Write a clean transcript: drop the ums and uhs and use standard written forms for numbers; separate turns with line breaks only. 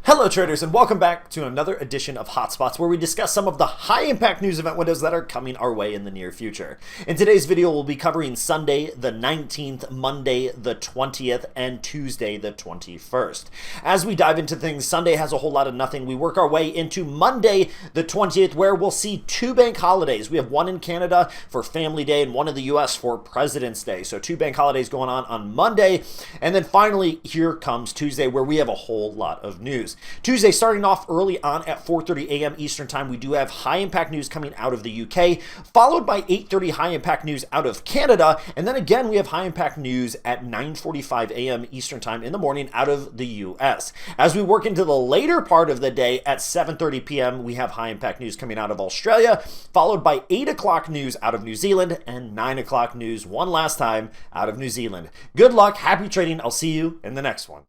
Hello traders, and welcome back to another edition of Hotspots, where we discuss some of the high impact news event windows that are coming our way in the near future. In today's video, we'll be covering Sunday the 19th, Monday the 20th, and Tuesday the 21st. As we dive into things, Sunday has a whole lot of nothing. We work our way into Monday the 20th, where we'll see two bank holidays. We have one in Canada for Family Day and one in the US for President's Day. So two bank holidays going on Monday. And then finally, here comes Tuesday, where we have a whole lot of news. Tuesday, starting off early on at 4:30 a.m. Eastern Time, we do have high impact news coming out of the UK, followed by 8:30 high impact news out of Canada, and then again we have high impact news at 9:45 a.m. Eastern Time in the morning out of the US. As we work into the later part of the day at 7:30 p.m., we have high impact news coming out of Australia, followed by 8 o'clock news out of New Zealand and 9 o'clock news one last time out of New Zealand. Good luck, happy trading. I'll see you in the next one.